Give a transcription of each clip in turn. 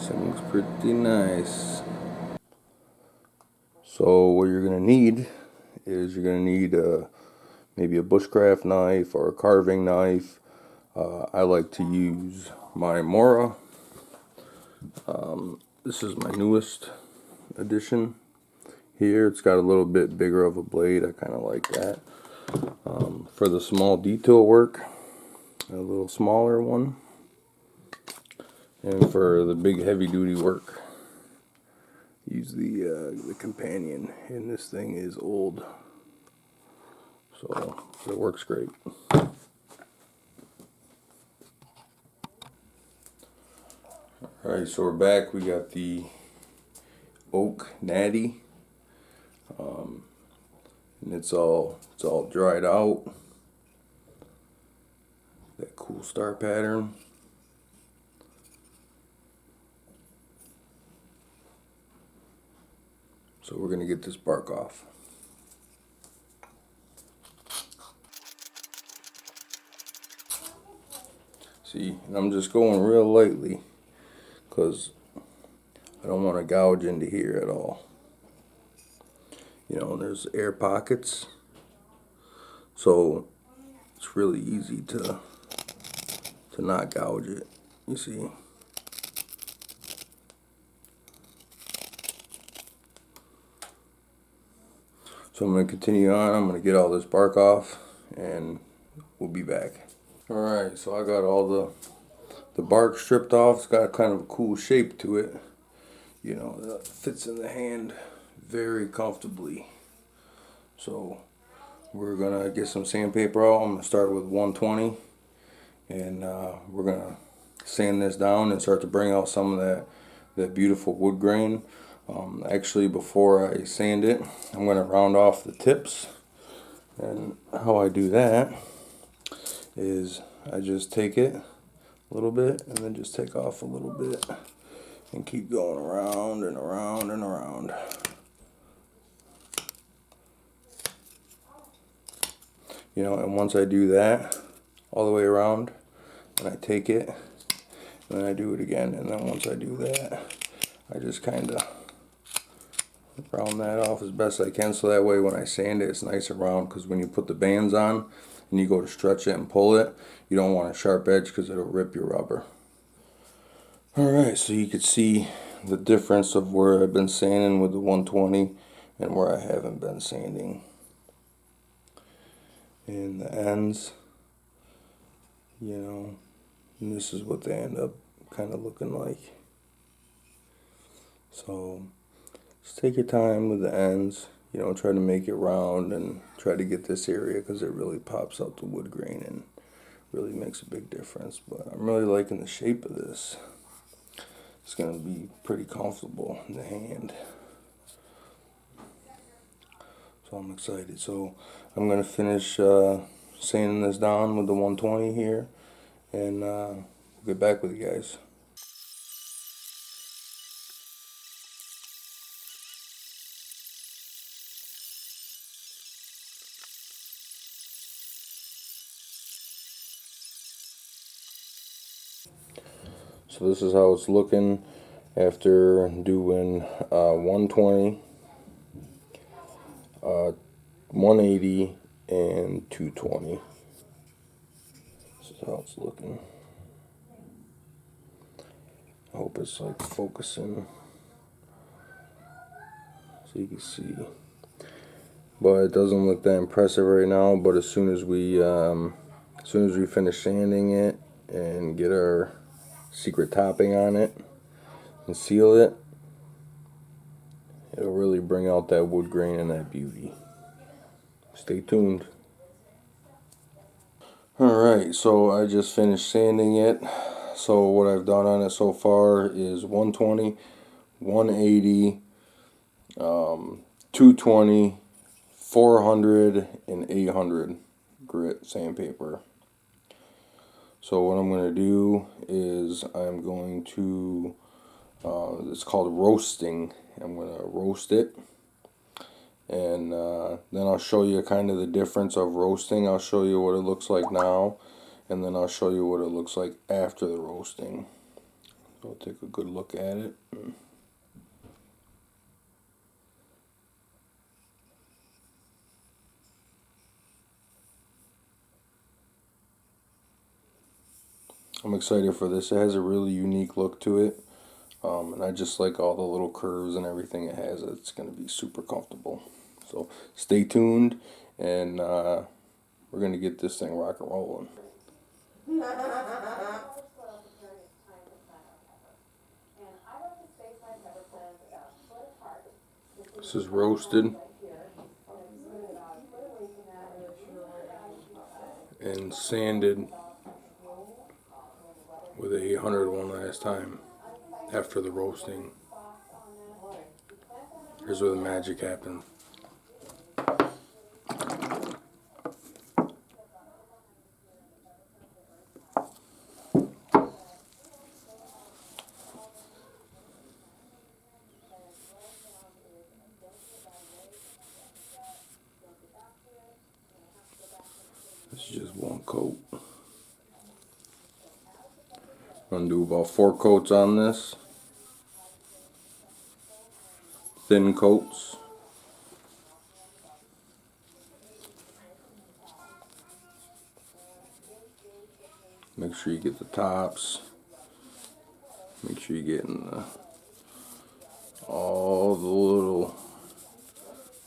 This thing looks pretty nice. So what you're gonna need is maybe a bushcraft knife or a carving knife. I like to use my Mora. This is my newest edition here. It's got a little bit bigger of a blade. I kind of like that. For the small detail work, a little smaller one. And for the big heavy duty work, use the companion. And this thing is old, so it works great. Alright, so we're back. We got the oak natty, and it's all dried out. That cool star pattern. So we're gonna get this bark off. See, and I'm just going real lightly because I don't want to gouge into here at all. You know, there's air pockets, so it's really easy to not gouge it, you see. So I'm going to continue on. I'm going to get all this bark off and we'll be back. Alright, so I got all the bark stripped off. It's got kind of a cool shape to it. You know, that fits in the hand very comfortably. So we're going to get some sandpaper out. I'm going to start with 120. And we're going to sand this down and start to bring out some of that beautiful wood grain. Actually, before I sand it, I'm going to round off the tips. And how I do that is I just take it a little bit and then just take off a little bit and keep going around and around and around. You know, and once I do that all the way around, and I take it, and then I do it again, and then once I do that, I just kind of round that off as best I can, so that way when I sand it, it's nice and round, because when you put the bands on and you go to stretch it and pull it, you don't want a sharp edge because it'll rip your rubber. Alright, so you can see the difference of where I've been sanding with the 120 and where I haven't been sanding. And the ends, you know, and this is what they end up kind of looking like. So just take your time with the ends, you know, try to make it round and try to get this area because it really pops out the wood grain and really makes a big difference. But I'm really liking the shape of this. It's going to be pretty comfortable in the hand. So I'm excited. So I'm going to finish sanding this down with the 120 here, and we'll get back with you guys. So this is how it's looking after doing 120, 180, and 220. This is how it's looking. I hope it's like focusing so you can see. But it doesn't look that impressive right now. But as soon as we finish sanding it and get our secret topping on it and seal it, it'll really bring out that wood grain and that beauty. Stay tuned. Alright, so I just finished sanding it. So what I've done on it so far is 120, 180, 220, 400, and 800 grit sandpaper. So what I'm going to do is I'm going to, it's called roasting. I'm going to roast it. And then I'll show you kind of the difference of roasting. I'll show you what it looks like now. And then I'll show you what it looks like after the roasting. I'll take a good look at it. I'm excited for this. It has a really unique look to it. And I just like all the little curves and everything it has. It's going to be super comfortable. So stay tuned, and we're going to get this thing rock and rolling. This is roasted and sanded with a 800 one last time after the roasting. Here's where the magic happens. This is just one coat. I'm going to do about 4 coats on this. Thin coats. Make sure you get the tops. Make sure you're getting all the little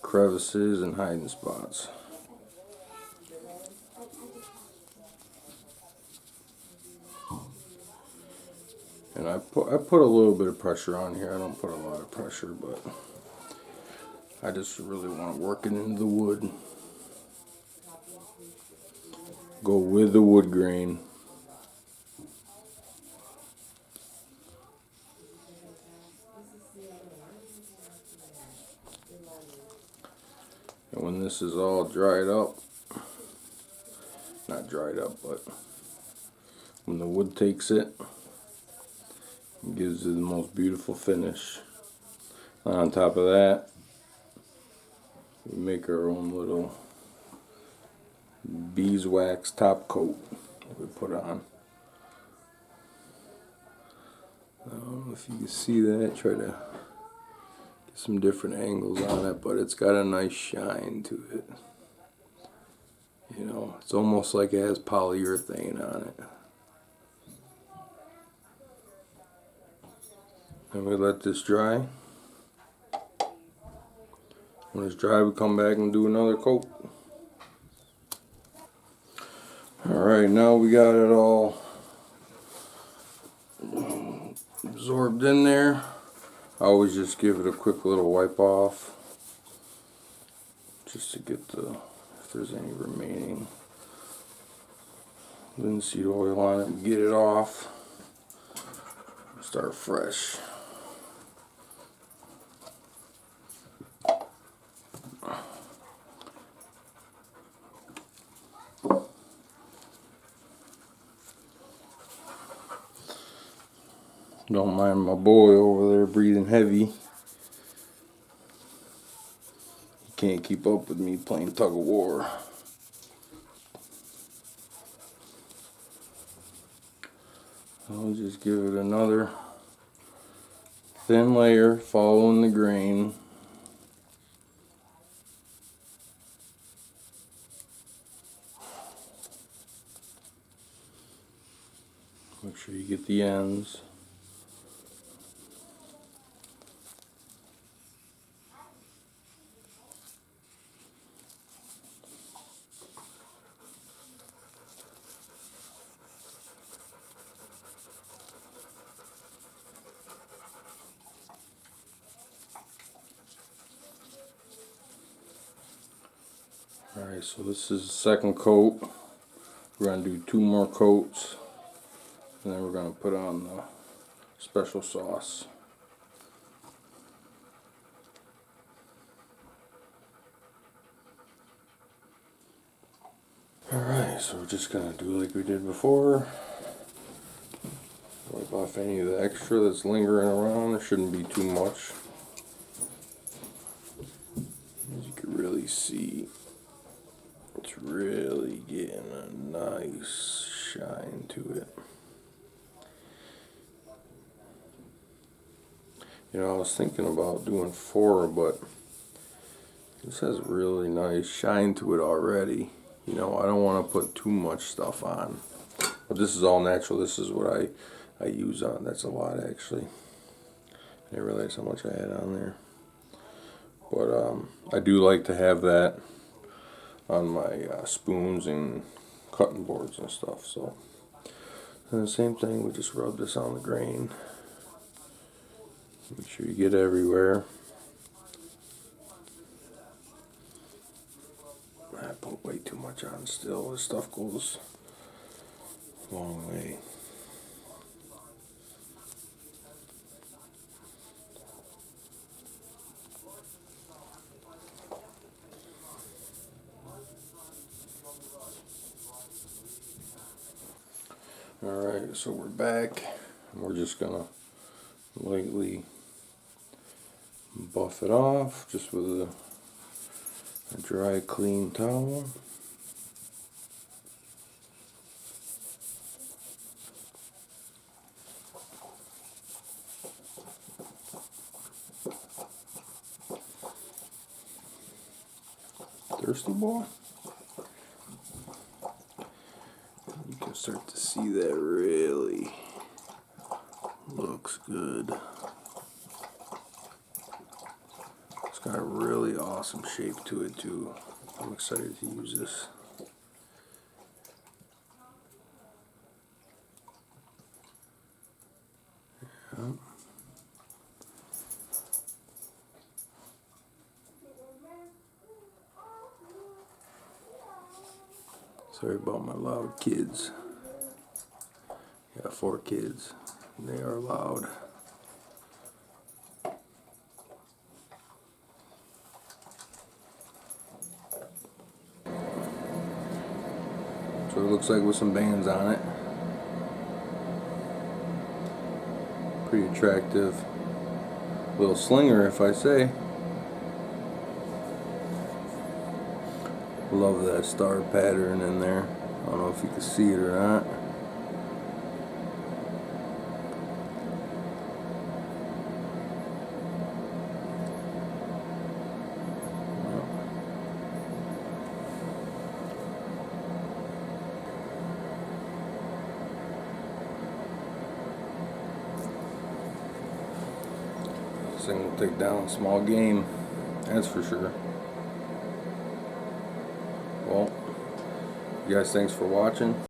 crevices and hiding spots. And I put a little bit of pressure on here. I don't put a lot of pressure, but I just really want to work it into the wood. Go with the wood grain. And when this is all dried up, not dried up, but when the wood takes it, it gives it the most beautiful finish. And on top of that, we make our own little beeswax top coat that we put on. I don't know if you can see that. Try to get some different angles on it, but it's got a nice shine to it. You know, it's almost like it has polyurethane on it. And we let this dry. When it's dry, we come back and do another coat. Alright, now we got it all absorbed in there. I always just give it a quick little wipe off, just to get if there's any remaining linseed oil on it, get it off, start fresh. Don't mind my boy over there breathing heavy. He can't keep up with me playing tug of war. I'll just give it another thin layer, following the grain. Make sure you get the ends. Alright, so this is the second coat. We're going to do 2 more coats, and then we're going to put on the special sauce. Alright, so we're just going to do like we did before. Wipe off any of the extra that's lingering around. There shouldn't be too much. As you can really see, it's really getting a nice shine to it. You know, I was thinking about doing 4, but this has really nice shine to it already. You know, I don't want to put too much stuff on. But this is all natural. This is what I use on. That's a lot, actually. I didn't realize how much I had on there. But I do like to have that on my spoons and cutting boards and stuff. So, and the same thing, we just rub this on the grain. Make sure you get everywhere. I put way too much on still. This stuff goes a long way. Alright, so we're back. And we're just gonna lightly buff it off just with a dry, clean towel. Thirsty boy? You can start to see that really looks good. It's got a really awesome shape to it too. I'm excited to use this. Yeah. Sorry about my loud kids. Got 4 kids. They are loud. So it looks like with some bands on it. Pretty attractive little slinger, if I say. Love that star pattern in there. I don't know if you can see it or not. This thing will take down small game, that's for sure. Well, you guys, thanks for watching.